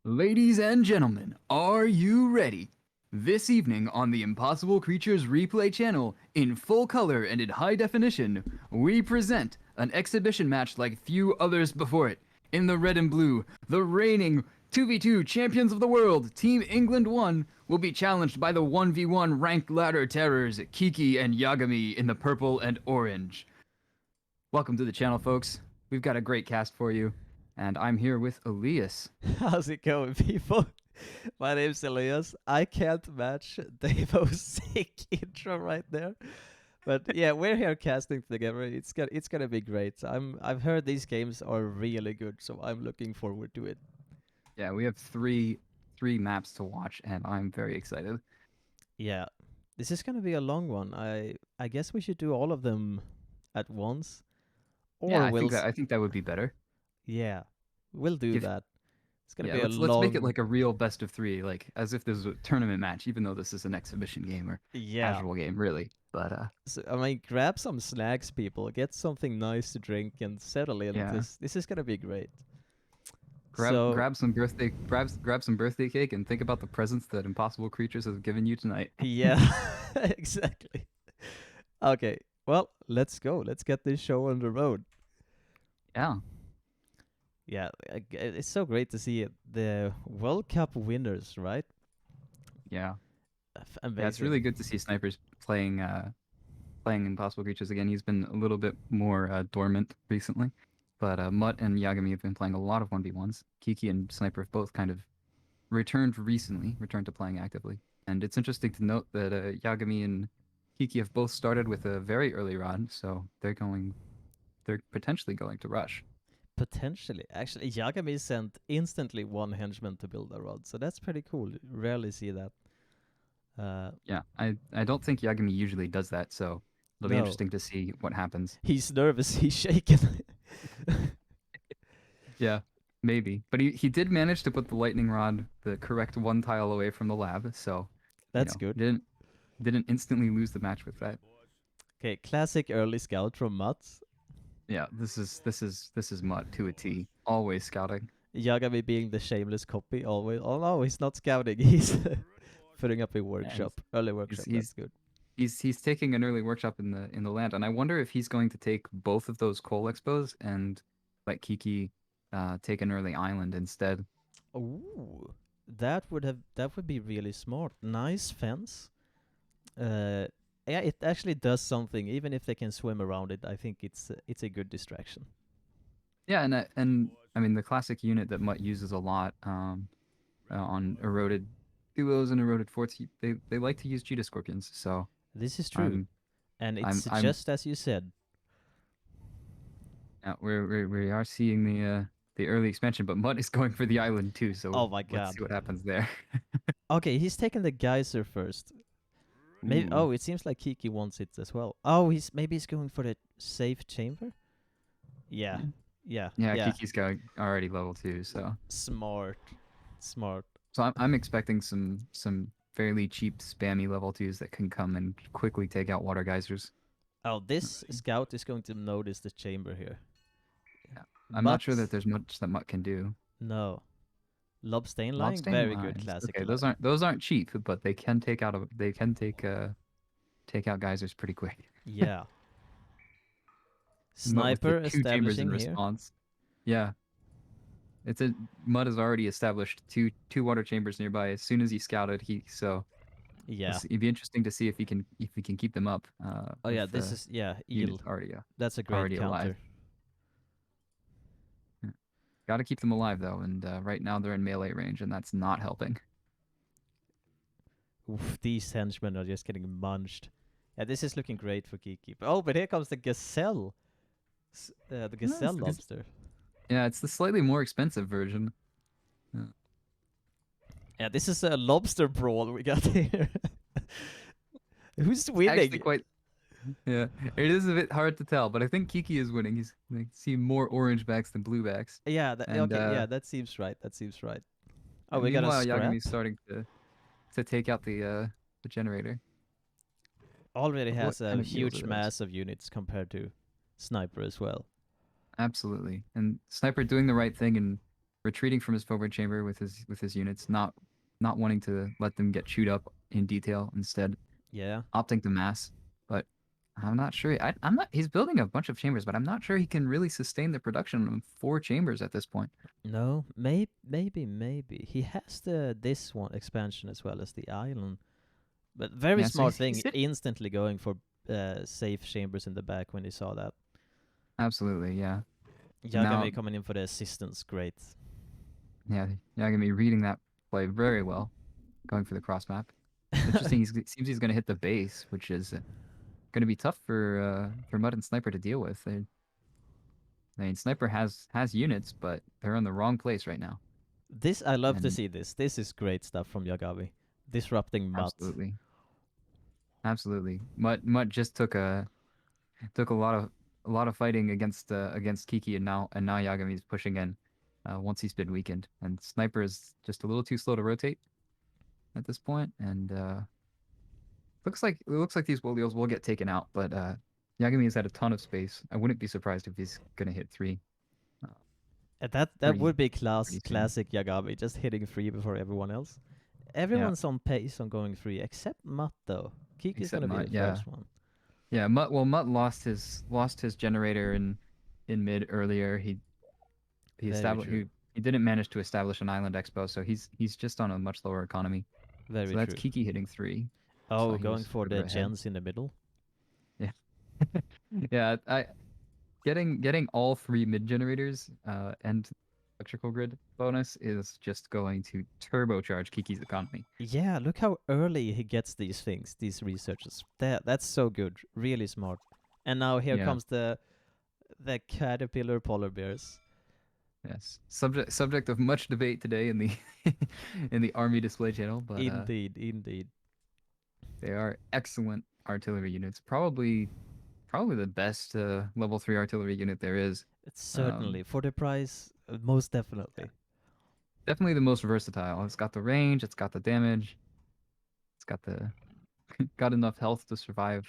Ladies and gentlemen, are you ready? This evening on the Impossible Creatures Replay channel, in full color and in high definition, we present an exhibition match like few others before it. In the red and blue, the reigning 2v2 champions of the world, Team England 1, will be challenged by the 1v1 ranked ladder terrors, Kiki and Yagami in the purple and orange. Welcome to the channel, folks. We've got a great cast for you, and I'm here with Elias. How's it going, people? My name's Elias. I can't match Davo's sick intro right there. But yeah, we're here casting together. It's gonna be great. I've heard these games are really good, so I'm looking forward to it. Yeah, we have three maps to watch, and I'm very excited. Yeah. This is gonna be a long one. I guess we should do all of them at once. Or Yeah, we'll I think that would be better. yeah. We'll do Give- that. It's gonna Yeah, be let's make it like a real best of three, like as if this was a tournament match, even though this is an exhibition game or casual game, really. But So, I mean, grab some snacks, people. Get something nice to drink and settle in. Yeah. This is gonna be great. grab some birthday cake and think about the presents that Impossible Creatures has given you tonight. Yeah, exactly. Okay, well, let's go. Let's get this show on the road. Yeah. Yeah, it's so great to see the World Cup winners, right? Yeah. Amazing. Yeah, it's really good to see Snipers playing Impossible Creatures again. He's been a little bit more dormant recently, but Mutt and Yagami have been playing a lot of 1v1s. Kiki and Sniper have both kind of returned to playing actively. And it's interesting to note that Yagami and Kiki have both started with a very early rod, so they're potentially going to rush. Potentially. Actually, Yagami sent instantly one henchman to build a rod, so that's pretty cool. Rarely see that. Yeah, I don't think Yagami usually does that, so it'll be No. interesting to see what happens. He's nervous. He's shaking. Yeah, maybe. But he did manage to put the lightning rod the correct one tile away from the lab, so That's good. Didn't instantly lose the match with that. Okay, classic early scout from Mats. Yeah, this is Mutt to a T. Always scouting. Yagami being the shameless copy always. Oh no, he's not scouting. He's putting up a workshop, early workshop. That's good. He's taking an early workshop in the land, and I wonder if he's going to take both of those coal expos and let Kiki take an early island instead. Ooh, that would be really smart. Nice fence. Yeah, it actually does something. Even if they can swim around it, I think it's a good distraction. Yeah, and I mean the classic unit that Mutt uses a lot on eroded duos and eroded forts. They like to use cheetah scorpions, so this is true, and it's just as you said. Yeah, we are seeing the early expansion, but Mutt is going for the island too. So oh my god, let's see what happens there. Okay, he's taking the geyser first. Maybe. Oh, it seems like Kiki wants it as well. Oh, maybe he's going for the safe chamber. Yeah. Yeah. Kiki's going already level 2, so smart. So I'm expecting some fairly cheap spammy level 2s that can come and quickly take out water geysers. Oh, this scout is going to notice the chamber here. Yeah, I'm not sure that there's much that Mutt can do. No. Lobstain line, very good classic. Okay, those aren't cheap, but they can take out geysers pretty quick. Yeah. Sniper establishing here. Response. Yeah. Mutt has already established two water chambers nearby. As soon as he scouted, yeah, it'd be interesting to see if he can keep them up. Oh yeah, this is eel. That's a great counter. Alive. Yeah. Got to keep them alive though, and right now they're in melee range, and that's not helping. Oof, these henchmen are just getting munched. Yeah, this is looking great for Kiki. But here comes the gazelle. The gazelle lobster. Yeah, it's the slightly more expensive version. Yeah, this is a lobster brawl we got here. Who's winning? Actually yeah, it is a bit hard to tell, but I think Kiki is winning. I see more orange backs than blue backs. Yeah, that seems right. Oh, we got a scrap. Yagami's starting to take out the generator. Already has a huge mass of units compared to Sniper as well. Absolutely, and Sniper doing the right thing and retreating from his forward chamber with his units, not wanting to let them get chewed up in detail, instead Yeah. opting to mass. But I'm not sure. I'm not. He's building a bunch of chambers, but I'm not sure he can really sustain the production of 4 chambers at this point. No, maybe. He has this one expansion as well as the island. But very Yeah, so smart he's thing, instantly going for safe chambers in the back when he saw that. absolutely, yeah. And now, Yagami coming in for the assistance, great. yeah, Yagami reading that play very well, going for the cross map. It's interesting. It seems he's going to hit the base, which is going to be tough for Mud and Sniper to deal with. I mean, Sniper has units, but they're in the wrong place right now. This I love to And see this. This is great stuff from Yagami. Disrupting Mutt. absolutely, absolutely, Mud just took a lot of fighting against Kiki, and now Yagami's pushing in once he's been weakened, and Sniper is just a little too slow to rotate at this point, and it looks like these Wolios will get taken out, but Yagami has had a ton of space. I wouldn't be surprised if he's gonna hit 3 uh, That pretty would be pretty soon. classic Yagami, just hitting 3 before everyone else. Yeah, Everyone's on pace on going 3 except Mutt though. Kiki's except gonna be Mutt. the Yeah, first one. yeah. Mutt lost his generator in mid earlier. He Very established true. he didn't manage to establish an island expo, so he's just on a much lower economy. Very So that's true. Kiki hitting 3. So Oh, he going was for the further ahead. gens in the middle. Yeah. Yeah, I getting all 3 mid generators and electrical grid bonus is just going to turbocharge Kiki's economy. Yeah, look how early he gets these things, these researches. That's so good, really smart. And now here Yeah. comes the caterpillar polar bears. Yes. Subject of much debate today in the in the army display channel, but Indeed, indeed. they are excellent artillery units. Probably the best level 3 artillery unit there is. It's Um, certainly for the price, most yeah. definitely. Definitely the most versatile. It's got the range, it's got the damage, it's got the got enough health to survive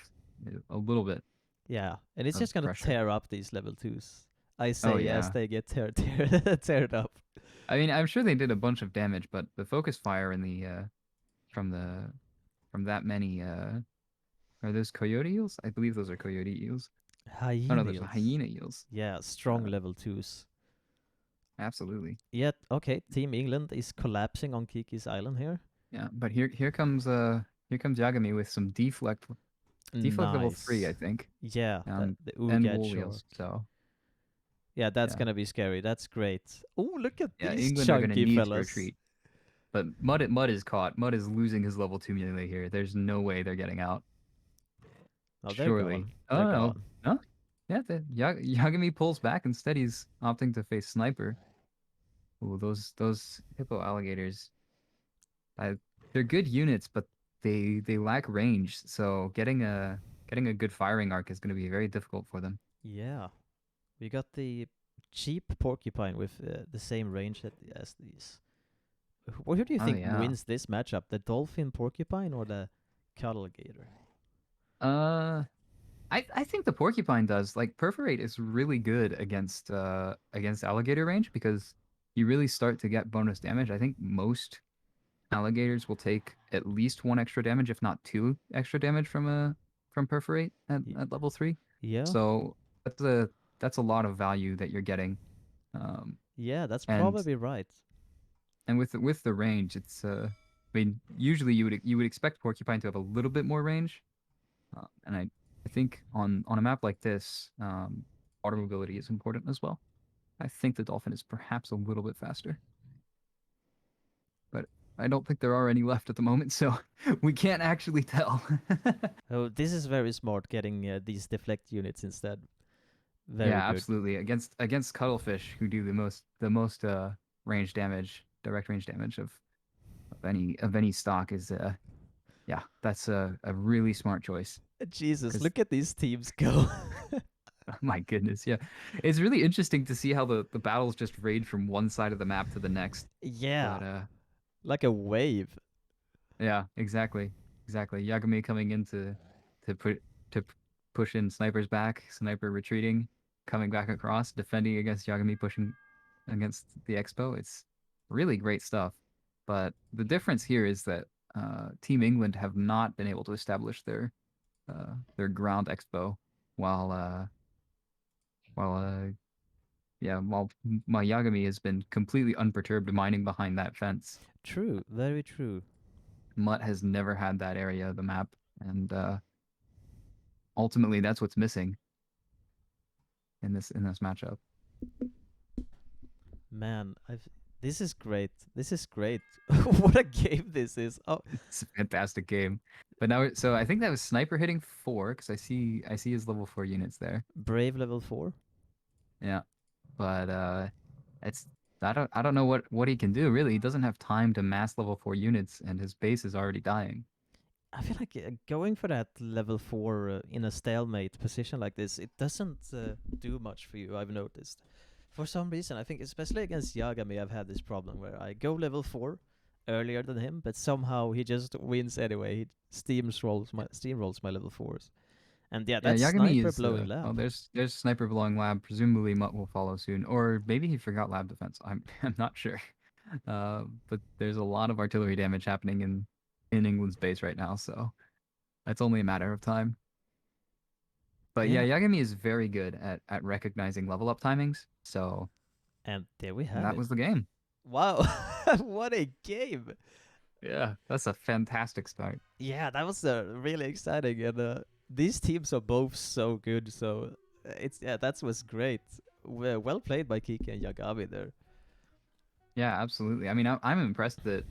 a little bit Yeah, and it's of just gonna pressure. tear up these level twos. I Oh say as yeah. they get teared up. I mean, I'm sure they did a bunch of damage, but the focus fire in the from the from that many are those coyote eels? I believe those are coyote eels. Oh no, those are Hyenas. hyena eels. Yeah, strong Uh, level twos. absolutely. Yet, okay, Team England is collapsing on Kiki's island here. Yeah, but here comes Yagami with some deflect level 3, Nice. I think. Yeah, Um, the and Ugat wool short. eels. So Yeah, that's yeah, gonna be scary. That's great. Oh, look at yeah, these England are gonna chunky need to fellas. retreat. But Mud is caught. Mud is losing his level 2 melee here. There's no way they're getting out. Oh, they're Surely. gone. They're Oh no. gone. Huh? Yeah, Yagami pulls back. Instead, he's opting to face Sniper. Ooh, those hippo alligators. I, they're good units, but they lack range. So getting a good firing arc is going to be very difficult for them. Yeah, we got the cheap porcupine with the same range as these. Who do you Oh think yeah. wins this matchup? The dolphin porcupine or the alligator? Uh, I think the porcupine does. Like perforate is really good against alligator range because you really start to get bonus damage. I think most alligators will take at least 1 extra damage, if not 2 extra damage from perforate Y- at level 3. yeah, So that's a lot of value that you're getting. Um, yeah, that's and probably right. and with the range, it's I mean usually you would expect porcupine to have a little bit more range, and I think on a map like this, water mobility is important as well. I think the dolphin is perhaps a little bit faster, but I don't think there are any left at the moment, so we can't actually tell. Oh, this is very smart. Getting these deflect units instead. Very Yeah, good. absolutely. Against cuttlefish, who do the most range damage, direct range damage of any stock is yeah, that's a really smart choice. Jesus, Because look at these teams go. my goodness, yeah, it's really interesting to see how the battles just rage from one side of the map to the next. Yeah, But like a wave. yeah, exactly. Yagami coming in to put to p- push in snipers back, sniper retreating, coming back across, defending against Yagami pushing. against the Expo. It's really great stuff. But the difference here is that Team England have not been able to establish their ground Expo, while while yeah, while Yagami has been completely unperturbed mining behind that fence. True, very true. Mutt has never had that area of the map, and ultimately that's what's missing in this matchup. Man, I've this is great. This is great. What a game this is. Oh, It's a fantastic game. But now, so I think that was Sniper hitting 4 because I see his level 4 units there. Brave level 4. Yeah, but it's I don't know what he can do really. He doesn't have time to mass level 4 units, and his base is already dying. I feel like going for that level 4 in a stalemate position like this, it doesn't do much for you, I've noticed. For some reason, I think especially against Yagami, I've had this problem where I go level 4 earlier than him, but somehow he just wins anyway. He steamrolls my level 4s. And yeah, Yeah, that's Yagami sniper is blowing oh lab. there's Sniper blowing lab. Presumably Mutt will follow soon, or maybe he forgot lab defense. I'm I'm not sure. But there's a lot of artillery damage happening in England's base right now, so it's only a matter of time. But yeah, Yeah, Yagami is very good at recognizing level up timings. So and there we have that it. was the game. Wow, what a game! Yeah, that's a fantastic start. Yeah, that was really exciting, and these teams are both so good. So it's yeah, that was great. Well played by Kiki and Yagami there. Yeah, absolutely. I mean, I'm impressed that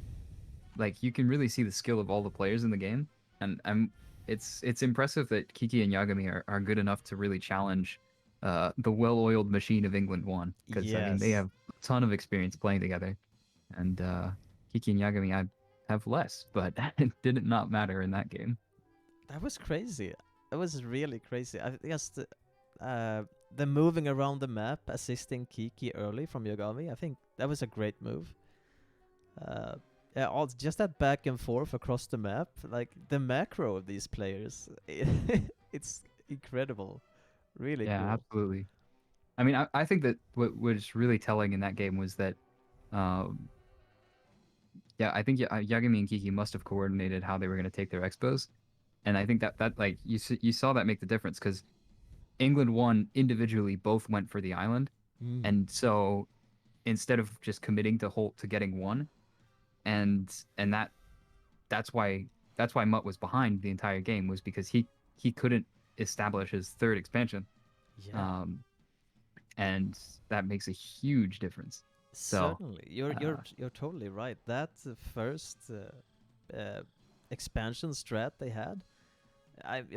like you can really see the skill of all the players in the game, and it's impressive that Kiki and Yagami are good enough to really challenge the well-oiled machine of England one. Because I mean, they Yes, have a ton of experience playing together, and Kiki and Yagami I have less, but it did not matter in that game. that was crazy. That was really crazy. I guess the moving around the map, assisting Kiki early from Yagami, I think that was a great move. Yeah, just that back and forth across the map, like the macro of these players, it's incredible. Really Yeah, cool. absolutely. I mean, I think that what was really telling in that game was that, um, yeah, I think Yagami and Kiki must have coordinated how they were going to take their expos, and I think that like you saw that make the difference because England won individually, both went for the island, Mm. and so instead of just committing to getting one, and that's why Mutt was behind the entire game was because he couldn't establish his third expansion, Yeah, um, and that makes a huge difference. So. certainly. You're Uh, you're you're totally right. That first expansion strat they had,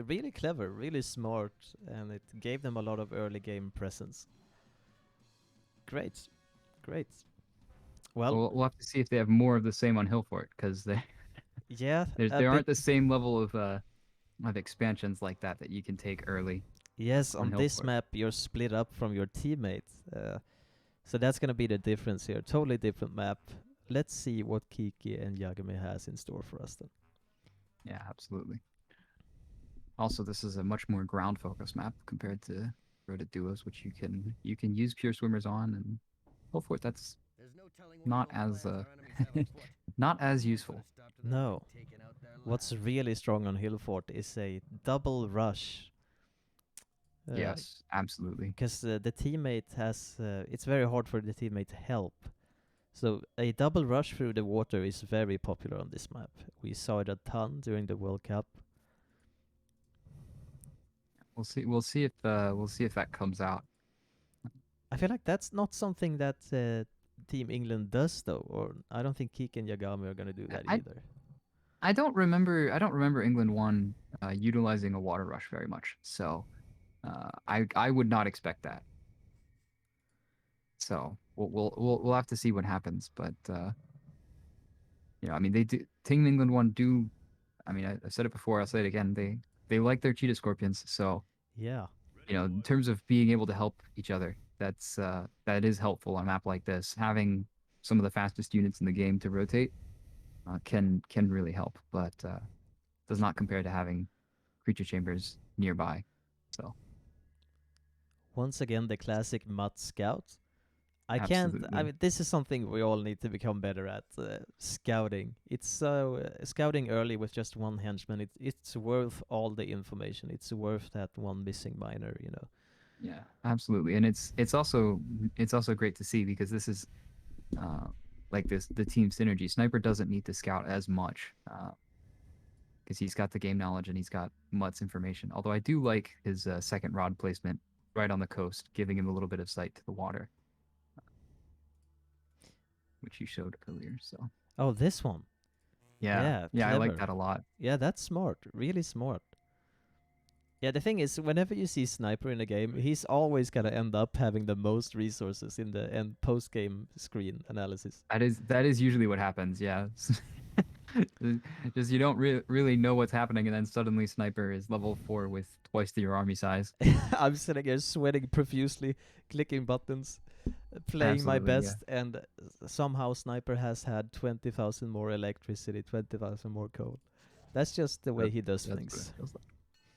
really clever, really smart, and it gave them a lot of early game presence. Great, great. Well, we'll have to see if they have more of the same on Hillfort because yeah, a there bit. aren't the same level of expansions like that you can take early Yes, on on this Hillfort. map you're split up from your teammates. So that's gonna be the difference here. Totally different map. Let's see what Kiki and Yagami has in store for us then. Yeah, absolutely. Also, this is a much more ground focused map compared to Road Duos, which you can use pure swimmers on and Hillfort. That's not as not as useful. No, what's really strong on Hillfort is a double rush. Yes, absolutely. Because the teammate has, it's very hard for the teammate to help. So a double rush through the water is very popular on this map. We saw it a ton during the World Cup. We'll see if that comes out. I feel like that's not something that Team England does though, or I don't think Kiki and Yagami are gonna do that I either. I don't remember England one utilizing a water rush very much. So I would not expect that. So we'll have to see what happens. But you know, I mean, they do. Team England one do. I mean, I said it before. I'll say it again. They like their cheetah scorpions. So Yeah, you know, in terms of being able to help each other, that is helpful on a map like this. Having some of the fastest units in the game to rotate can really help, but does not compare to having creature chambers nearby. So once again the classic Mutt Scout. I can't. I Absolutely. mean, this is something we all need to become better at. Scouting. It's so scouting early with just one henchman. It's worth all the information. It's worth that one missing miner. You know. Yeah, absolutely. And it's also great to see because this is uh like this the team synergy. Sniper doesn't need to scout as much because he's got the game knowledge and he's got Mutt's information. Although I do like his second rod placement right on the coast, giving him a little bit of sight to the water, which you showed earlier. So Oh, this one. yeah, Yeah, yeah, I like clever. that a lot. Yeah, that's smart. Really smart. Yeah, the thing is, whenever you see Sniper in a game, he's always gonna end up having the most resources in the end post game screen analysis. That is usually what happens. Yeah. Just you don't really know what's happening, and then suddenly Sniper is level 4 with twice your army size. I'm sitting here sweating profusely, clicking buttons, playing my Absolutely, yeah. best, and somehow Sniper has had 20,000 more electricity, 20,000 more coal. That's just the way That, he does that's what it things. feels like.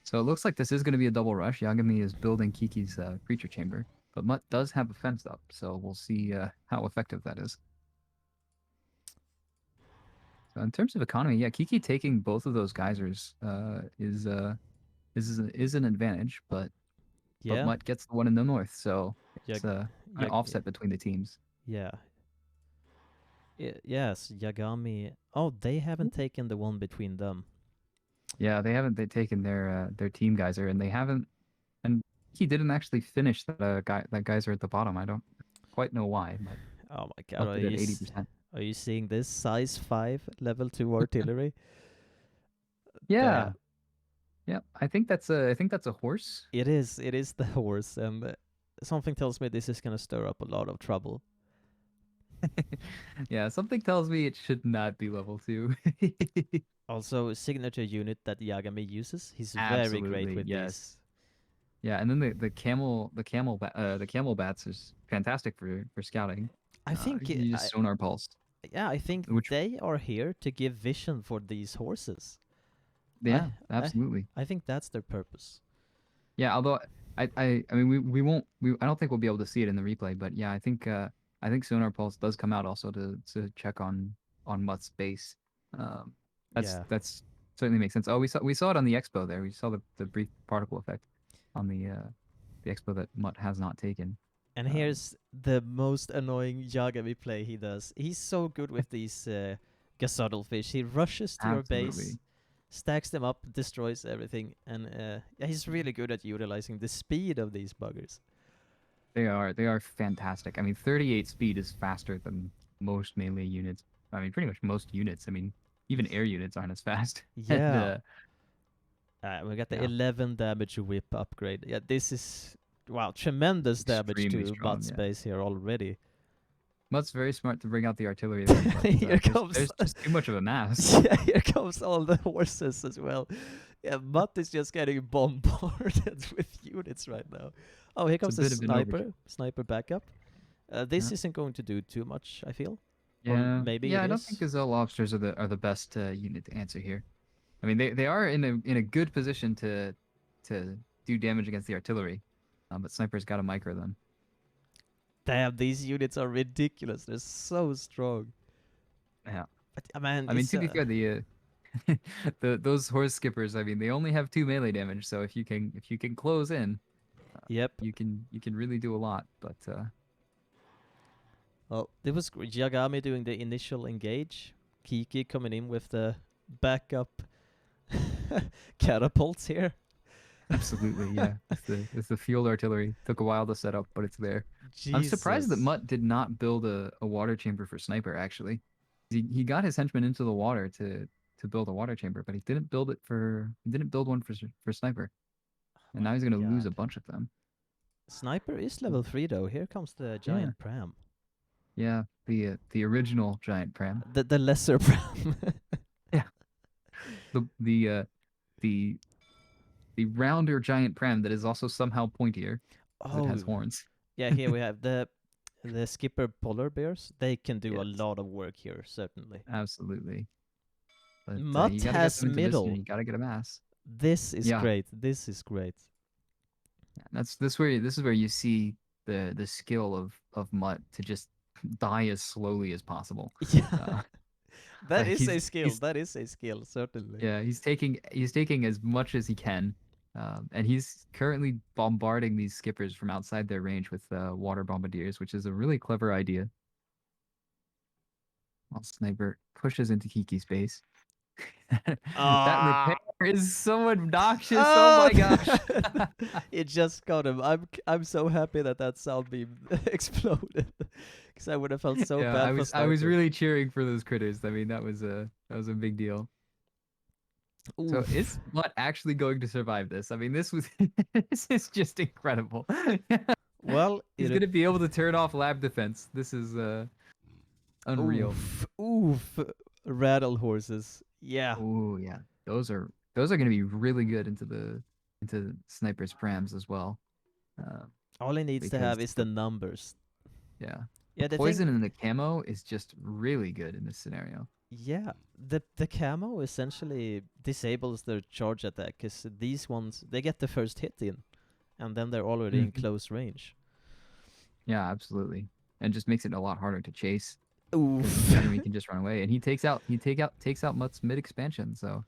So it looks like this is going to be a double rush. Yagami is building Kiki's creature chamber, but Mutt does have a fence up, so we'll see how effective that is. So in terms of economy, yeah, Kiki taking both of those geysers is an advantage, but Yeah, Mutt gets the one in the north, so it's Yag, an Yag, offset between the teams. yeah. Yes, Yagami. Oh, they haven't taken the one between them. Yeah, they taken their team geyser, and they haven't, and he didn't actually finish that geyser at the bottom. I don't quite know why, but Oh my god, left it at 80%. are you seeing this size 5 level 2 artillery? Yeah, The yeah. I think that's a horse. it is the horse, and something tells me this is gonna stir up a lot of trouble. Yeah, something tells me it should not be level 2. Also, a signature unit that Yagami uses. He's very great Absolutely, with these. yes. Yeah, and then the camel bats is fantastic for scouting. I think You just sonar pulse, yeah, I think which they are here to give vision for these horses. I yeah, I absolutely. I think that's their purpose. Yeah, although I mean we I don't think we'll be able to see it in the replay, but yeah, I think Sonar Pulse does come out also to check on Mutt's base. Um, Yeah. that's certainly makes sense. Oh, we saw it on the expo there. We saw the brief particle effect on the expo that Mutt has not taken. And Um, here's the most annoying Yagami play he does. He's so good with these Gasodal fish. He rushes to your base, Absolutely. stacks them up, destroys everything, and yeah, he's really good at utilizing the speed of these buggers. They are fantastic. I mean, 38 speed is faster than most melee units. I mean, pretty much most units. I mean, even air units aren't as fast. And Yeah. We got the yeah, 11 damage whip upgrade. Yeah, this is wow, tremendous damage extremely to strong. Mutt's Yeah, base here already. Mutt's very smart to bring out the artillery there, but Here there's comes there's just too much of a mass. yeah, here comes all the horses as well. Yeah, Mutt is just getting bombarded with units right now. Oh, here It's a comes the bit of an overkill. sniper backup. This Yeah, isn't going to do too much, I feel, or yeah, maybe yeah. it I don't think is. gazelle lobsters are the best unit to answer here. I mean, they are in a good position to do damage against the artillery, but snipers got to micro them. Damn, these units are ridiculous. They're so strong. Yeah, But, man, I mean it's to be fair, those horse skippers. I mean, they only have 2 melee damage, so if you can close in, yep. you can really do a lot. But Well, it was Yagami doing the initial engage. Kiki coming in with the backup catapults here. absolutely, yeah. It's the field artillery. Took a while to set up, but it's there. I'm surprised that Jesus. Mutt did not build a water chamber for Sniper, actually. He got his henchmen into the water to build a water chamber, but he didn't build one for Sniper. And now My he's gonna lose God. a bunch of them. Sniper is level 3 though. Here comes the Yeah. giant pram. Yeah, the original giant pram. The lesser pram. Yeah. The the rounder giant pram that is also somehow pointier because it has Oh, horns. yeah, here we have the skipper polar bears. They can do a Yes, lot of work here, certainly. absolutely. But you Mutt got to get has them into this, and middle. you got to get a mass. This is Yeah, great. This is great. this is where you see the skill of Mutt to just die as slowly as possible. Yeah, Uh, that like is a he's skill. he's That is a skill, certainly. yeah, he's taking as much as he can, and he's currently bombarding these skippers from outside their range with water bombardiers, which is a really clever idea. While Sniper pushes into Kiki's base. That repair Ah. is so obnoxious. Oh Oh, my gosh. it just got him. I'm so happy that that sound beam exploded, because I would have felt so Yeah, bad for I was Sniper. really cheering for those critters. I mean, that was a big deal. So is Oof. Mutt actually going to survive this? I mean, this was this is just incredible. Well, He's it. gonna be able to turn off lab defense. This is unreal. Oof. Oof. Rattle horses. Yeah. Oh yeah, those are gonna be really good into snipers prams as well, uh, All he needs to because have is the the numbers. yeah the Yeah, the thing. poison and the camo is just really good in this scenario. Yeah, the camo essentially disables their charge attack, because these ones they get the first hit in, and then they're already in Mhm. close range. Yeah, absolutely, and just makes it a lot harder to chase because Oof. Yagami can just run away, and he takes out Mutt's mid expansion. So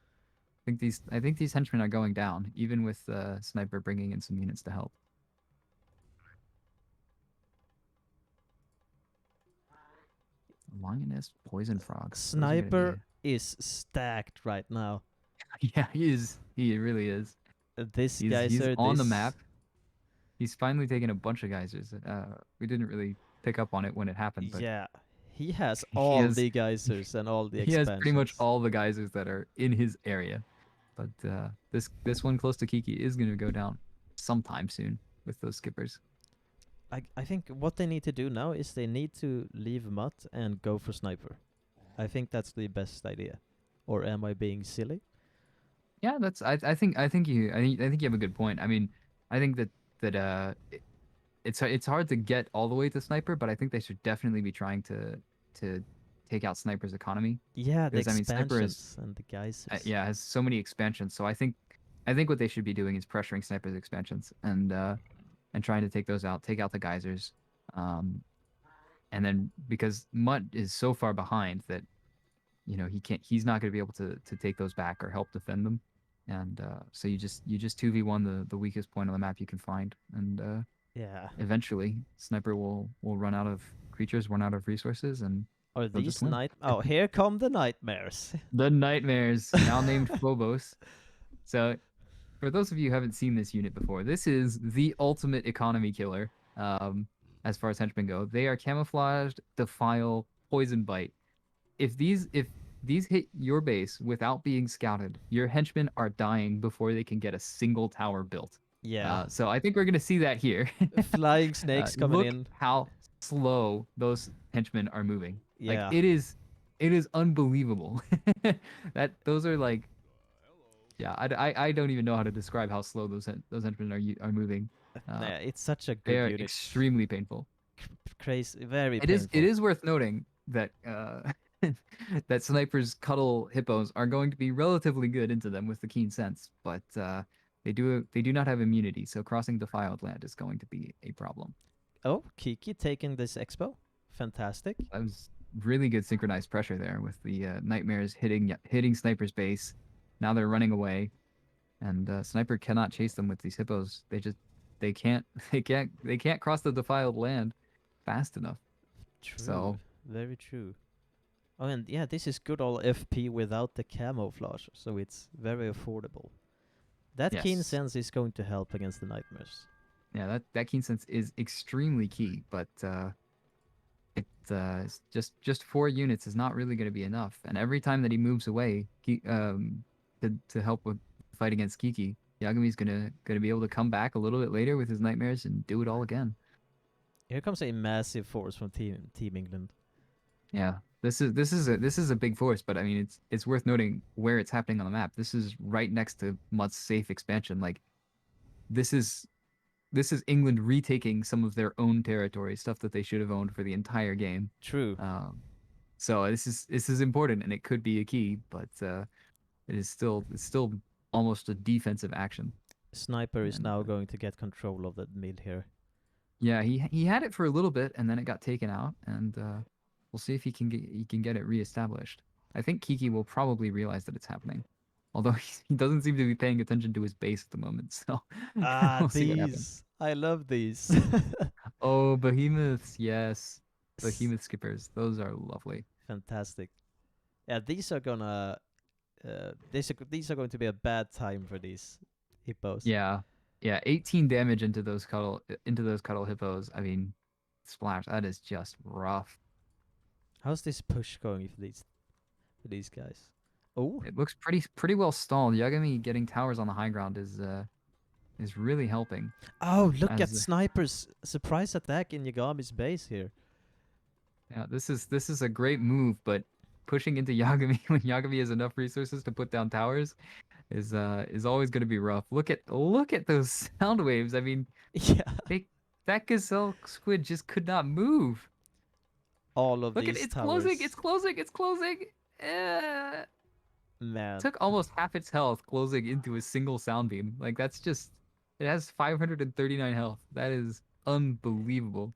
I think these henchmen are going down, even with Sniper bringing in some units to help. Lioness, poison frogs. Those are gonna be Sniper is stacked right now. yeah, he is. He really is. This He's geyser, on the this. map. He's finally taken a bunch of geysers. We didn't really pick up on it when it happened, but Yeah, he has he all has the geysers and all the he has pretty much expansions. all the geysers that are in his area. But this one close to Kiki is gonna go down sometime soon with those skippers. I think what they need to do now is they need to leave Mutt and go for Sniper. I think that's the best idea. Or am I being silly? Yeah, I think you have a good point. I mean, I think it's hard to get all the way to Sniper, but I think they should definitely be trying to take out Sniper's economy Yeah, the because I mean Sniper is expansions and the geysers. yeah has so many expansions. So I think what they should be doing is pressuring Sniper's expansions and trying to take those out, take out the geysers, um, and then because Mutt is so far behind that he's not going to be able to take those back or help defend them, and so you just 2v1 the weakest point on the map you can find, and Yeah. eventually Sniper will run out of creatures, run out of resources, and Are they'll just these win. night? Oh, here come the nightmares. The Nightmares, now named Phobos. So for those of you who haven't seen this unit before, this is the ultimate economy killer. As far as henchmen go, they are camouflaged, defile, poison bite. If these hit your base without being scouted, your henchmen are dying before they can get a single tower built. Yeah. So I think we're gonna see that here. Flying snakes coming Look in. how slow those henchmen are moving. Like Yeah. it is unbelievable. That those are like yeah. I don't even know how to describe how slow those henchmen are moving. Uh, Yeah, it's such a they good are unit. extremely painful. Crazy, very It painful. is worth noting that that snipers cuddle hippos are going to be relatively good into them with the keen sense, but they do not have immunity, so crossing defiled land is going to be a problem. Oh, Kiki taking this expo. Fantastic. That was really good synchronized pressure there with the nightmares hitting sniper's base. Now they're running away, and sniper cannot chase them with these hippos. They can't they can't cross the defiled land fast enough. True. So Very true. Oh, and yeah, this is good old FP without the camouflage, so it's very affordable. That keen yes, sense is going to help against the nightmares. yeah, that keen sense is extremely key, but it's just 4 units is not really going to be enough. And every time that he moves away, to help with the fight against Kiki, Yagami's gonna be able to come back a little bit later with his nightmares and do it all again. Here comes a massive force from Team England. Yeah, this is a big force, but I mean it's worth noting where it's happening on the map. This is right next to Mutt's safe expansion. Like this is this is England retaking some of their own territory, stuff that they should have owned for the entire game. True. Um, so this is important, and it could be a key, but it's still almost a defensive action. Sniper is And now going to get control of the mid here. Yeah, he had it for a little bit, and then it got taken out, and we'll see if he can get it reestablished. I think Kiki will probably realize that it's happening, although he doesn't seem to be paying attention to his base at the moment. So Ah, we'll see what happens. these. I love these. Oh, behemoths, yes, S- behemoth skippers. Those are lovely. Fantastic. Yeah, these are gonna. These are going to be a bad time for these hippos. Yeah, yeah, 18 damage into those cuddle hippos. I mean, splash. That is just rough. How's this push going for these guys? Oh, It looks pretty well stalled. Yagami getting towers on the high ground is really helping. oh! Look at As Sniper's surprise attack in Yagami's base here. Yeah, this is a great move, but pushing into Yagami when Yagami has enough resources to put down towers is always going to be rough. Look at those sound waves. I mean, Yeah, they that gazelle squid just could not move. all of Look at these it's closing, towers. it's closing, it's closing. Eh. Man, Took almost half its health closing into a single sound beam. Like that's just it has 539 health. That is unbelievable.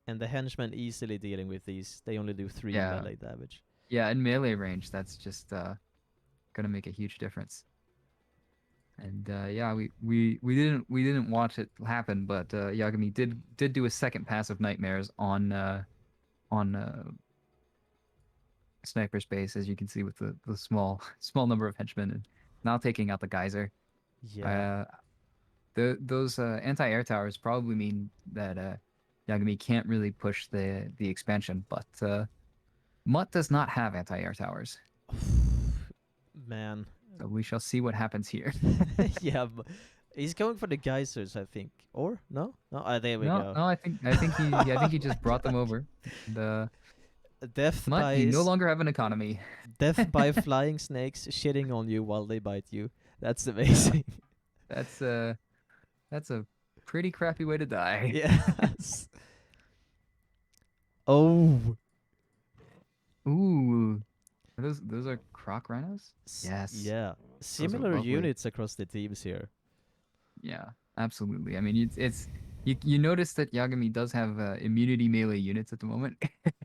and the henchmen easily dealing with these. They only do 3 Yeah. melee damage. Yeah, in melee range, that's just gonna make a huge difference. And yeah, we didn't watch it happen, but Yagami did do a second pass of nightmares on sniper space, as you can see with the small number of henchmen, and now taking out the geyser. Yeah. Uh, those anti-air towers probably mean that Yagami can't really push the expansion, but Mutt does not have anti-air towers, Man. so we shall see what happens here. Yeah, he's going for the geysers, I think. Or no? No. There we No, go. no, I think he Oh my just brought them god. over. The Death Mutt, by you no longer have an economy. death by flying snakes shitting on you while they bite you. That's amazing. That's that's a pretty crappy way to die. Yes. Oh. Ooh, those are croc rhinos? Yes, Yeah. those are Similar lovely. units across the teams here. Yeah, absolutely. I mean, it's you notice that Yagami does have immunity melee units at the moment,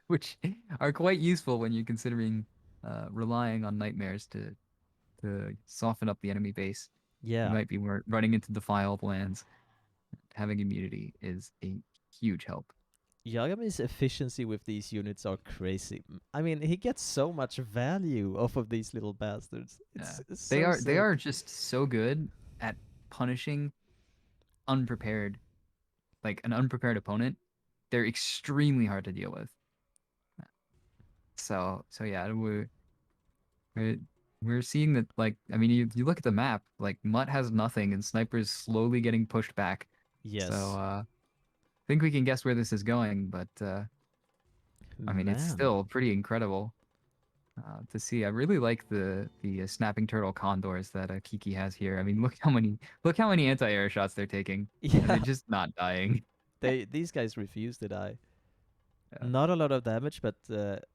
which are quite useful when you're considering relying on nightmares to soften up the enemy base. You Yeah. might be running into defiled lands. Having immunity is a huge help. Yagami's efficiency with these units are crazy. I mean, he gets so much value off of these little bastards. Yeah. It's They so are they sick. are just so good at punishing unprepared, like an unprepared opponent. They're extremely hard to deal with. So yeah, we're we're seeing that, like, I mean, you look at the map, like Mutt has nothing and Sniper's slowly getting pushed back. So Yes. I think we can guess where this is going, but I mean, it's Man. still pretty incredible to see. I really like the snapping turtle condors that Kiki has here. I mean, look how many anti-air shots they're taking, and they're Yeah. just not dying. These guys refuse to die. Yeah. Not a lot of damage, but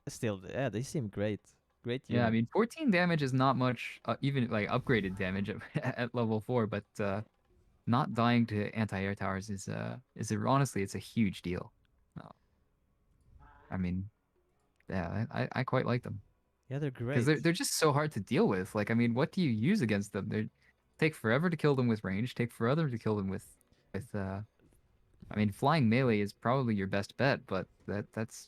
still, yeah, they seem great. Great Yeah, I unit. mean, 14 damage is not much, even like upgraded damage at level 4, but not dying to anti-air towers honestly, it's a huge deal. Uh, I mean, yeah, I quite like them Yeah, they're because great. they're just so hard to deal with. Like, I mean, what do you use against them? They take forever to kill them with range, take forever to kill them with. I mean, flying melee is probably your best bet, but that's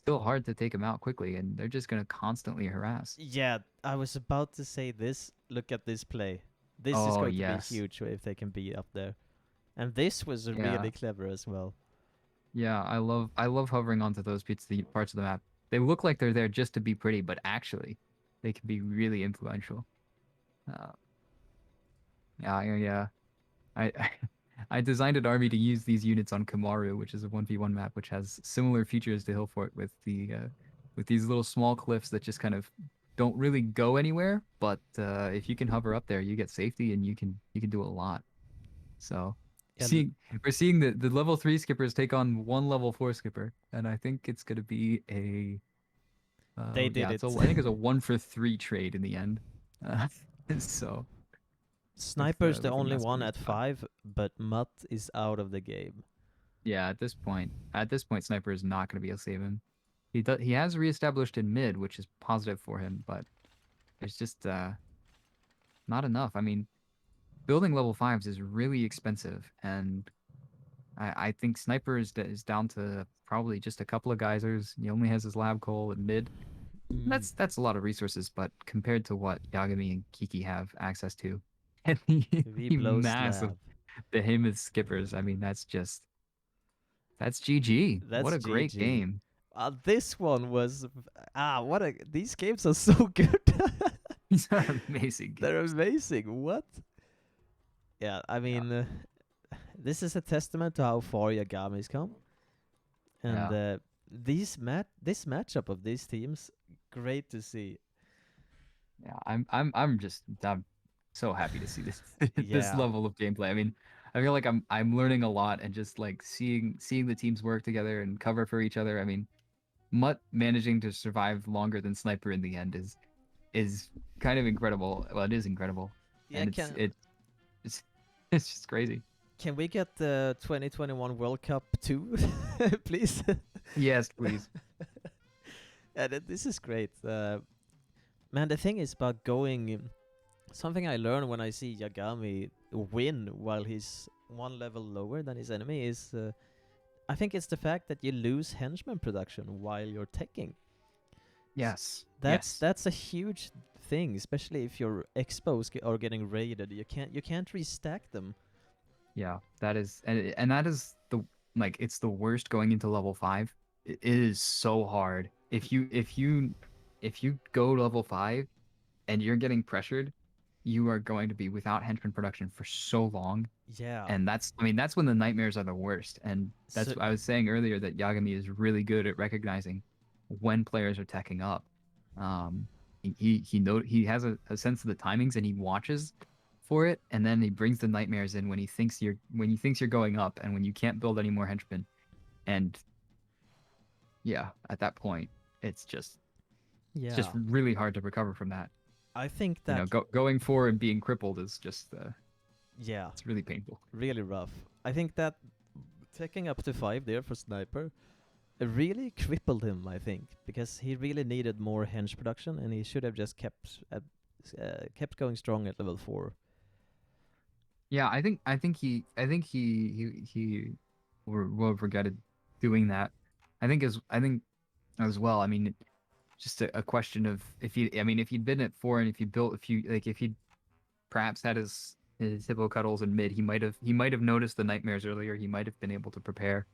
still hard to take them out quickly, and they're just gonna constantly harass. Yeah, I was about to say this. Look at this play. This is Oh going to be yes, huge if they can be up there. And this was yeah. really clever as well. Yeah, I love hovering onto those parts of the map. They look like they're there just to be pretty, but actually, they can be really influential. Uh, yeah. I I designed an army to use these units on Kamaru, which is a 1v1 map, which has similar features to Hillfort with these little small cliffs that just kind of don't really go anywhere, but if you can hover up there, you get safety and you can do a lot. So Yeah, we're seeing the level 3 skippers take on one level 4 skipper, and I think it's gonna be a they did yeah, it. I think it's a 1 for 3 trade in the end. Uh, so Sniper's the with the only mass one boost. at 5, but Mutt is out of the game. Yeah, at this point, Sniper is not going to be able to save him. He has reestablished in mid, which is positive for him, but there's just not enough. I mean, building level fives is really expensive, and I think Sniper is down to probably just a couple of geysers. He only has his lab coal in mid. Mm. That's a lot of resources, but compared to what Yagami and Kiki have access to, and We the blow massive slab. behemoth skippers, I mean, that's GG. What That's a great GG. game. This one was what a these games are so good. These are amazing They're games. amazing. What? Yeah, I Yeah, mean, this is a testament to how far Yagami's come, and yeah, this matchup of these teams, great to see. yeah. I'm so happy to see this this Yeah, level of gameplay. I mean, I feel like I'm learning a lot and just like seeing the teams work together and cover for each other. I mean, Mutt managing to survive longer than Sniper in the end is kind of incredible. Well, it is incredible, yeah. and it's it's just crazy. Can we get the 2021 World Cup too, please? Yes, please. Yeah, this is great. Man, the thing is about going. Something I learned when I see Yagami win while he's one level lower than his enemy is, I think it's the fact that you lose henchman production while you're teching. Yes, That's yes. that's a huge thing, especially if your expos are getting raided. You can't restack them. Yeah, that is, and that is the like it's the worst going into level five. It is so hard. If you go level five and you're getting pressured, you are going to be without henchman production for so long. Yeah. And that's I mean that's when the nightmares are the worst. And So that's I was saying earlier that Yagami is really good at recognizing when players are teching up. Um, he has a sense of the timings and he watches for it, and then he brings the nightmares in when he thinks you're going up and when you can't build any more henchmen. And yeah, at that point, it's just yeah, really hard to recover from that. I think You know, that going for and being crippled is just yeah, it's really painful. really rough. I think that taking up to 5 there for Sniper really crippled him, I think, because he really needed more henge production, and he should have just kept going strong at level 4. Yeah, I think he will regretted doing that. I think as well. I mean, just a question of if he I mean if he'd been at four and if he built a few like if he'd perhaps had his hippo cuddles in mid, he might have noticed the nightmares earlier. He might have been able to prepare.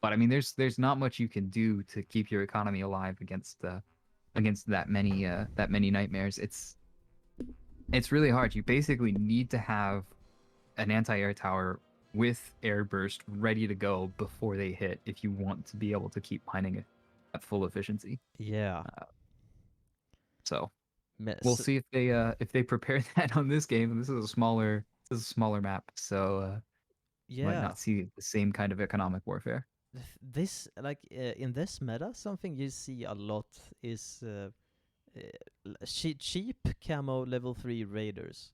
But I mean, there's not much you can do to keep your economy alive against that many nightmares. It's really hard. You basically need to have an anti-air tower with air burst ready to go before they hit if you want to be able to keep mining it at full efficiency. Yeah. So we'll Mess. see if they prepare that on this game. This is a smaller map, so you might Yeah. not see the same kind of economic warfare. This like in this meta, something you see a lot is cheap camo level 3 raiders.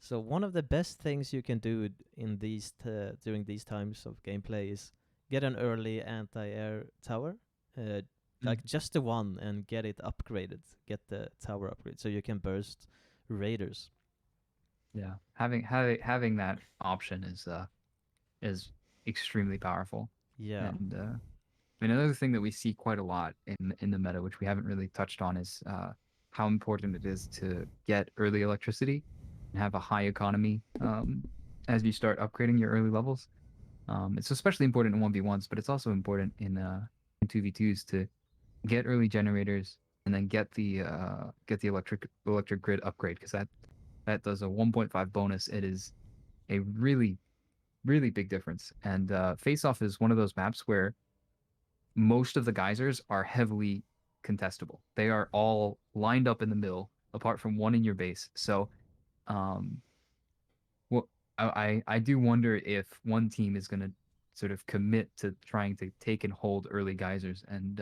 So one of the best things you can do in these during these times of gameplay is get an early anti-air tower, uh, Mm. like just the one, and get it upgraded. Get the tower upgrade so you can burst raiders. Yeah, having that option is extremely powerful. Yeah. And I mean, another thing that we see quite a lot in the meta, which we haven't really touched on, is how important it is to get early electricity and have a high economy as you start upgrading your early levels. It's especially important in 1v1s, but it's also important in 2v2s to get early generators and then get the electric grid upgrade because that does a 1.5 bonus. It is a really big difference. And Face Off is one of those maps where most of the geysers are heavily contestable. They are all lined up in the middle, apart from one in your base. So, um, well, I do wonder if one team is going to sort of commit to trying to take and hold early geysers and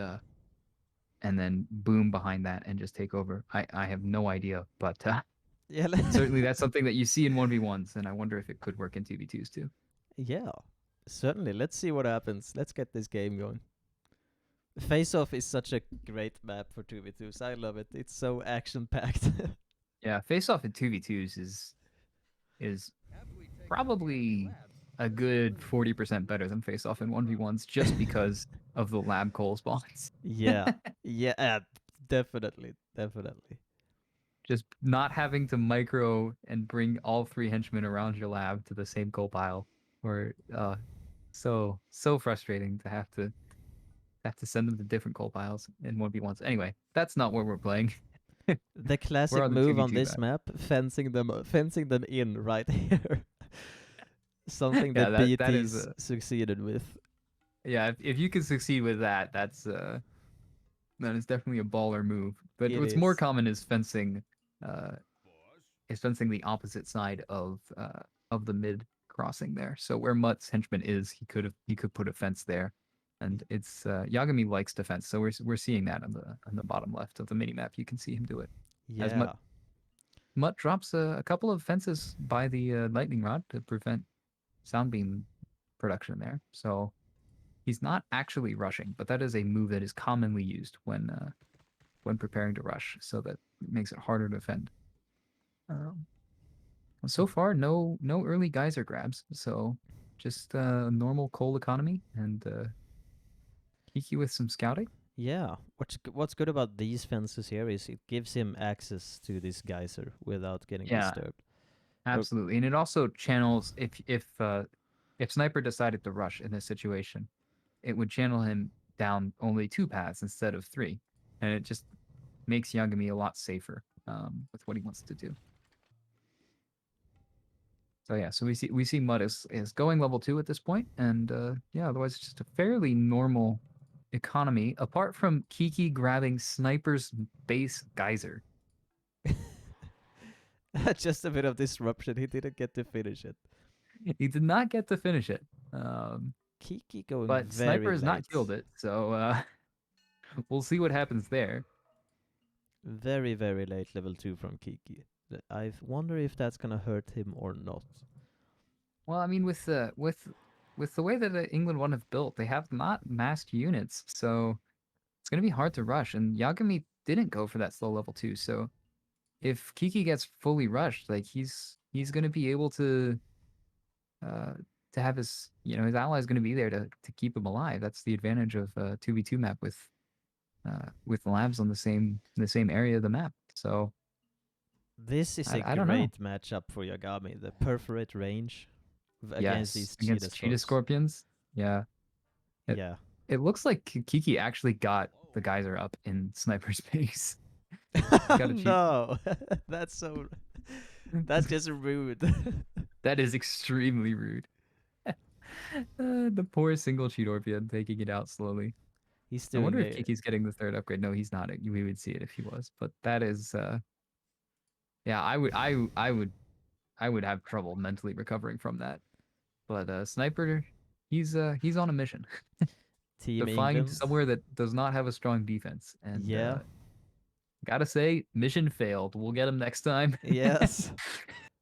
then boom behind that and just take over. I have no idea, but Yeah, Certainly, that's something that you see in 1v1s, and I wonder if it could work in 2v2s too. yeah, certainly. Let's see what happens. Let's get this game going. Face Off is such a great map for 2v2s. I love it. It's so action packed. Yeah, face off in 2v2s is probably a good 40% better than face off in 1v1s just because of the lab coal spawns. Yeah, yeah, definitely, definitely. Just not having to micro and bring all three henchmen around your lab to the same coal pile, or so frustrating to have to send them to different coal piles in 1v1s. Anyway, that's not where we're playing. The We're classic on the move on 2v2 this map. map, fencing them in right here. Something Yeah, that that is BT's succeeded with. yeah. If you can succeed with that, that is definitely a baller move. But It what's more is. common uh, is fencing the opposite side of the mid crossing there. So where Mutt's henchman is, he could put a fence there, and it's Yagami likes defense. So we're seeing that on the bottom left of the mini map. You can see him do it as Yeah. Mutt drops a couple of fences by the lightning rod to prevent sound beam production there. So he's not actually rushing, but that is a move that is commonly used when preparing to rush, so that it makes it harder to defend. Um, so far, no early geyser grabs, so just normal coal economy and Kiki with some scouting. Yeah. What's good about these fences here is it gives him access to this geyser without getting Yeah, disturbed. Or absolutely, and it also channels if Sniper decided to rush in this situation, it would channel him down only two paths instead of three, and it just makes Yagami a lot safer with what he wants to do. So yeah, so we see Mud is going level 2 at this point, and yeah, otherwise it's just a fairly normal economy, apart from Kiki grabbing Sniper's base geyser. just a bit of disruption. He didn't get to finish it. He did not get to finish it, Kiki going but Sniper very has not late. killed it, so we'll see what happens there. Very, very late level 2 from Kiki. I wonder if that's gonna hurt him or not. Well, I mean, with the way that the England one have built, they have not massed units, so it's gonna be hard to rush. And Yagami didn't go for that slow level 2, so if Kiki gets fully rushed, like he's gonna be able uh to have his his ally is gonna be there to keep him alive. That's the advantage of 2v2 map with labs on the same area of the map. So This is a I don't know. great matchup for Yagami. The perforate range against Yes, these cheetah against cheetah scorps. scorpions. Yeah. It Yeah. it looks like Kiki actually got the geyser up in sniper's base. He's got a cheat. No, that's so. That's just rude. That is extremely rude. The poor single Cheetorpian taking it out slowly. He's I wonder doing if a. Kiki's getting the third upgrade. No, he's not. We would see it if he was. But that is, yeah, I would have trouble mentally recovering from that. But Sniper, he's on a mission Team to find England. somewhere that does not have a strong defense. And Yeah. gotta say, mission failed. We'll get him next time. Yes.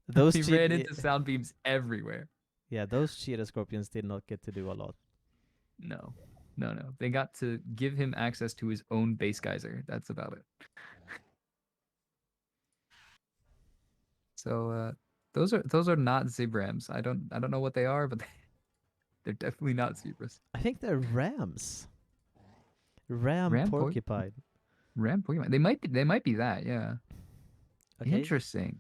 Those He ran cheetah. into sound beams everywhere. Yeah, those cheetah scorpions did not get to do a lot. No, no. They got to give him access to his own base geyser. That's about it. So those are not zebrams. I don't know what they are, but they're definitely not zebras. I think they're rams. Ram Ram por- porcupine. Ram Pokemon. They might be that. Yeah. Okay. Interesting.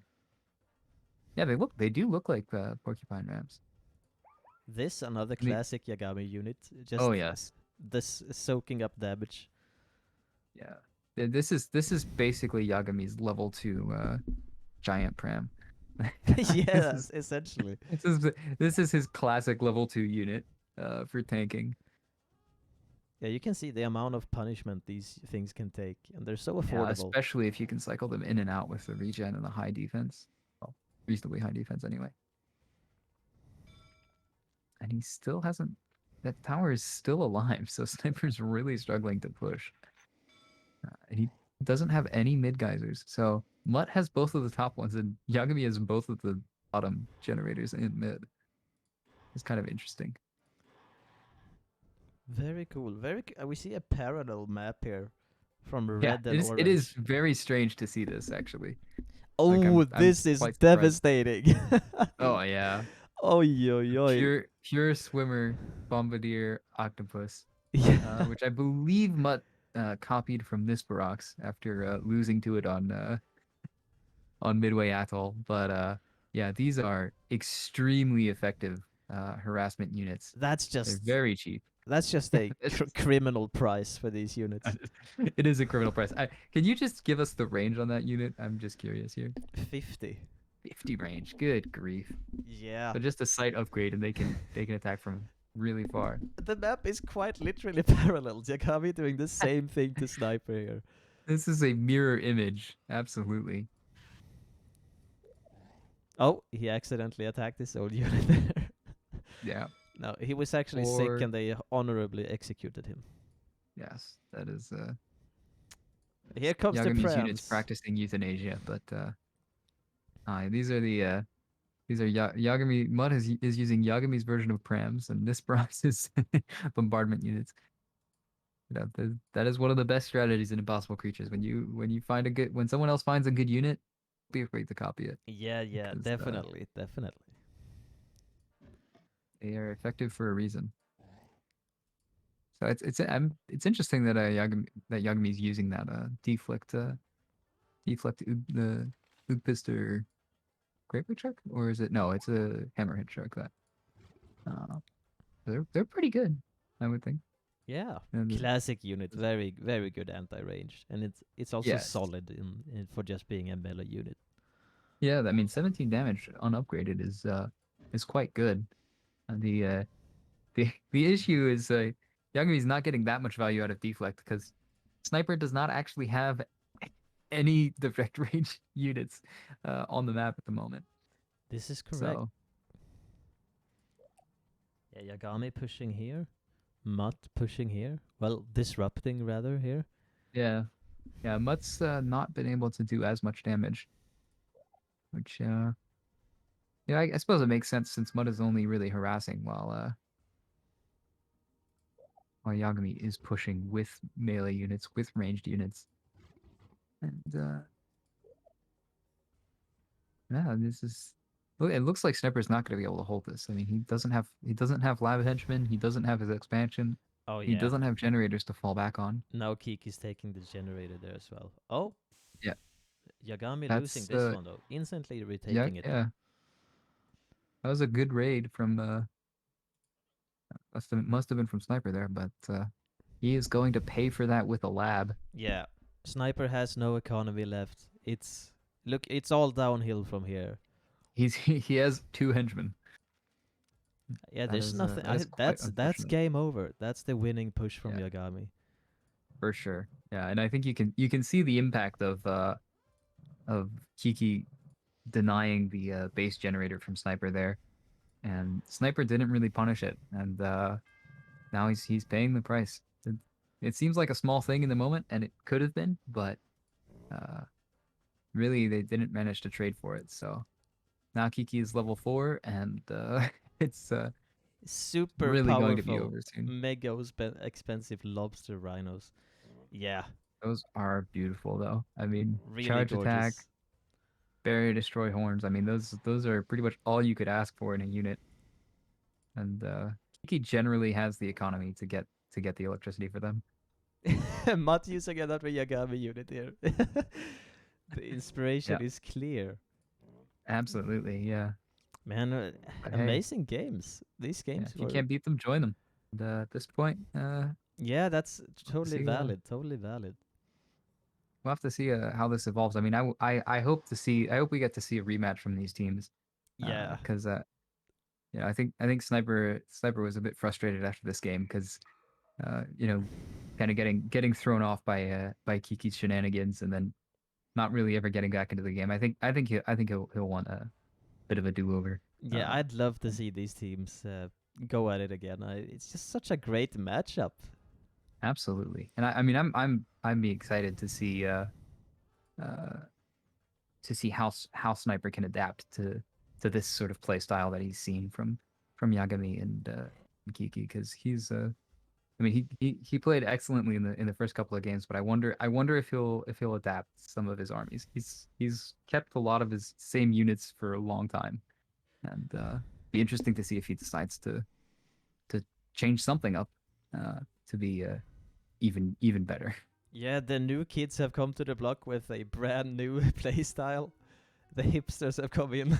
Yeah, they do look like porcupine rams. This another The, classic Yagami unit. oh Just yes. this soaking up damage. Yeah. This is basically Yagami's level 2 giant pram. this Yes, is essentially. this is his classic level 2 unit for tanking. Yeah, you can see the amount of punishment these things can take, and they're so Yeah, affordable. especially if you can cycle them in and out with the regen and the high defense. Well, reasonably high defense anyway. And he still hasn't. That tower is still alive, so Sniper's really struggling to push. And he doesn't have any mid geysers, so Mutt has both of the top ones, and Yagami has both of the bottom generators in mid. It's kind of interesting. Very cool. We see a parallel map here from Yeah, red it and is. It is orange. very strange to see this actually. Like Oh, I'm this is quite surprised. devastating. Oh yeah, Oi, oi, oi. pure swimmer, bombardier, octopus, Yeah. which I believe Mutt copied from this Barox after losing to it on Midway Atoll. But yeah, these are extremely effective harassment units. That's They're just very cheap. that's just a It's just, criminal price for these units. it is a criminal price. Can you just give us the range on that unit? I'm just curious here. 50. 50 range. Good grief. Yeah. So just a slight upgrade, and they can attack from really far. The map is quite literally parallel. Yagami doing the same thing to Sniper here. This is a mirror image. Absolutely. Oh, he accidentally attacked his own unit there. Yeah. No, he was actually sick Or and they honorably executed him. yes, that is Here comes the Yagami's units prams. practicing euthanasia, but these are Yagami Mud is using Yagami's version of prams, and this Bronx is bombardment units. That is one of the best strategies in Impossible Creatures. When you find a good when someone else finds a good unit, don't be afraid to copy it Yeah, yeah, because definitely, definitely. they are effective for a reason. So it's interesting that Yagami's using that deflect the Ugpister Grapefruit Shark, or is it no? It's a Hammerhead Shark that uh, they're pretty good, I would think. Yeah, And classic unit, very very good anti-range, and it's also yes, solid in for just being a melee unit. yeah, I mean 17 damage unupgraded is quite good. The issue is Yagami's not getting that much value out of deflect because Sniper does not actually have any direct range units on the map at the moment. This is correct. So Yeah, Yagami pushing here, Mutt pushing here. Well, disrupting rather here. yeah, yeah, Mutt's not been able to do as much damage, which yeah, I suppose it makes sense since Mutt is only really harassing while Yagami is pushing with melee units, with ranged units, and yeah, this is. It looks like Sniper's not going to be able to hold this. I mean, he doesn't have lab henchmen. He doesn't have his expansion. Oh He yeah. doesn't have generators to fall back on. Now Kiki's taking the generator there as well. Oh, Yeah, Yagami losing that's this one though. Instantly yeah, retaking it though. yeah. That was a good raid from must have been from Sniper there, but he is going to pay for that with a lab. Yeah. Sniper has no economy left. It's all downhill from here. He has two henchmen. Yeah, That there's is nothing. quite That's unfortunate. game over. That's the winning push from Yeah, Yagami. for sure. Yeah, and I think you can see the impact of Kiki denying the base generator from Sniper there, and Sniper didn't really punish it, and now he's paying the price. It seems like a small thing in the moment, and it could have been, but uh, really they didn't manage to trade for it. So now Kiki is level 4, and it's Super really going to be powerful, over soon. mega expensive lobster rhinos. Yeah, Those are beautiful, though. I mean, really charge attack, gorgeous. bury, destroy horns. I mean, those are pretty much all you could ask for in a unit. And Kiki generally has the economy to get the electricity for them. Matt using another Yagami unit here. The inspiration Yeah, is clear. absolutely. Yeah. Man, But hey, amazing games. These yeah, games if you were. can't beat them, join them. And at this point, Yeah, that's we'll have to totally see. valid. Totally valid. We'll have to see how this evolves. I mean, I hope to see. I hope we get to see a rematch from these teams, Yeah. because yeah, I think Sniper was a bit frustrated after this game because you know, kind of getting thrown off by Kiki's shenanigans and then not really ever getting back into the game. I think he'll want a bit of a do-over. Yeah, I'd love to see these teams go at it again. It's just such a great matchup. Absolutely. And I mean I'm excited to see uh to see how Sniper can adapt to this sort of play style that he's seen from Yagami and Kiki, because I mean, he played excellently in the first couple of games, but I wonder if he'll adapt some of his armies. He's kept a lot of his same units for a long time, and be interesting to see if he decides to change something up to be even better. Yeah, the new kids have come to the block with a brand new playstyle. The hipsters have come in,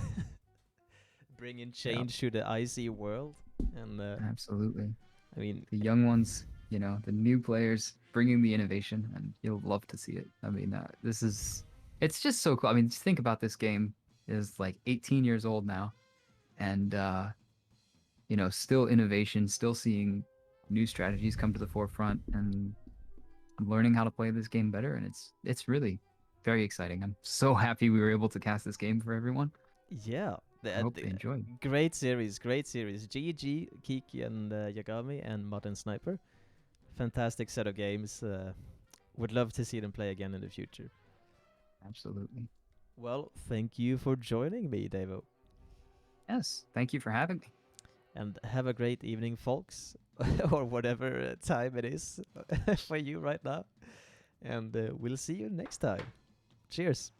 bringing Yeah, change to the IC world. And absolutely. I mean, The young ones, the new players bringing the innovation, and you'll love to see it. I mean, it's just so cool. I mean, just think about this game is like 18 years old now, and still innovation, still seeing new strategies come to the forefront, and learning how to play this game better, and it's really very exciting. I'm so happy we were able to cast this game for everyone. yeah, I hope they enjoyed. great series, great series. GG, Kiki, and Yagami, and Modern Sniper. Fantastic set of games. Would love to see them play again in the future. Absolutely. Well, thank you for joining me, Devo. Yes, thank you for having me. And have a great evening, folks, or whatever time it is for you right now. And we'll see you next time. Cheers.